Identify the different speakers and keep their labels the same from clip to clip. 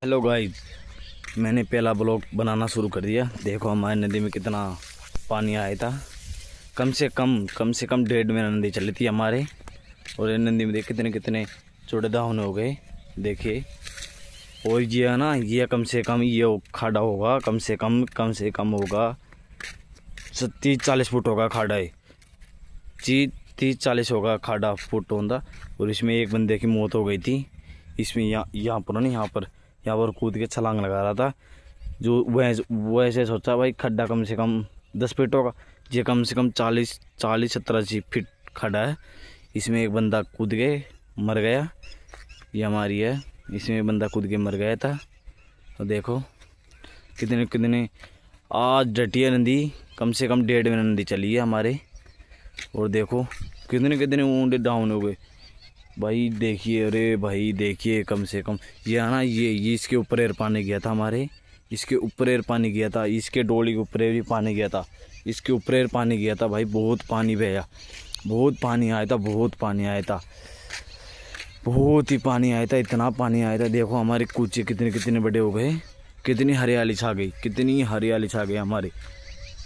Speaker 1: Hello guys, मैंने पहला blog बनाना शुरू कर दिया। देखो हमारी नदी में कितना पानी आया था। कम से कम 1.5 महीना नदी चली थी हमारे। और ये नदी में देख कितने कितने छोटे दावन हो गए, देखिए। और ये है ना, ये कम से कम ये खाड़ा होगा, कम से कम होगा 30-40 फुट होगा खाड़ा है जी। 30-40 होगा खाड़ा फुट होगा। और इसमें एक बंदे की मौत हो गई थी। इसमें यहाँ पर कूद के छलांग लगा रहा था। जो वो ऐसे सोचा भाई खड्डा कम से कम 10 फीट होगा, ये कम से कम 40-70 फीट खड्डा है। इसमें एक बंदा कूद के मर गया। ये हमारी है, इसमें बंदा कूद के मर गया था। तो देखो कितने कितने आज डटिया नदी कम से कम 1.5 महीना नदी चली है हमारे। और देखो कितने कितने ऊंडे डाउन हो गए भाई। देखिए, अरे भाई देखिए, कम से कम ये है ना, ये इसके ऊपर एयर पानी गया था हमारे। इसके ऊपर एयर पानी गया था, इसके डोली के ऊपर भी पानी गया था, इसके ऊपर एयर पानी गया था भाई। बहुत पानी बहया, बहुत पानी आया था, बहुत पानी आया था, बहुत ही पानी आया था, इतना पानी आया था। देखो हमारे कूचे कितने कितने बड़े हो गए, कितनी हरियाली छा गई, कितनी हरियाली छा गई हमारे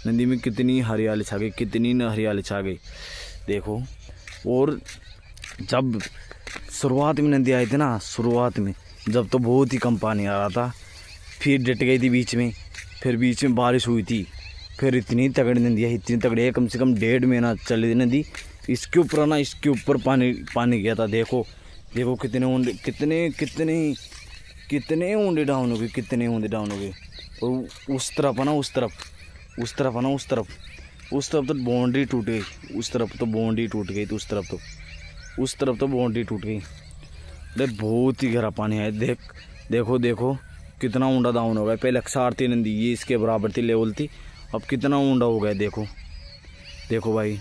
Speaker 1: नदी में, कितनी हरियाली छा गई, कितनी हरियाली छा गई। देखो, और जब शुरुआत में नदी आई थी ना, शुरुआत में जब तो बहुत ही कम पानी आ रहा था, फिर डट गई थी बीच में, फिर बीच में बारिश हुई थी, फिर इतनी तगड़ी नदी है, इतनी तगड़ी है, कम से कम 1.5 महीना चली थी नदी। इसके ऊपर ना, इसके ऊपर पानी गया था। देखो देखो कितने ऊंडे, कितने ऊंडे डाउन हो गए, कितने ऊंडे डाउन हो गए। और उस तरफ है ना, उस तरफ तो बाउंड्री टूट गई, उस तरफ तो बाउंड्री टूट गई, तो उस तरफ तो बाउंड्री टूट गई। अरे बहुत ही गहरा पानी है। देखो कितना ऊंडा डाउन हो गया। पहले अक्सार थी नदी, ये इसके बराबर थी, लेवल थी, अब कितना ऊंडा हो गया। देखो भाई।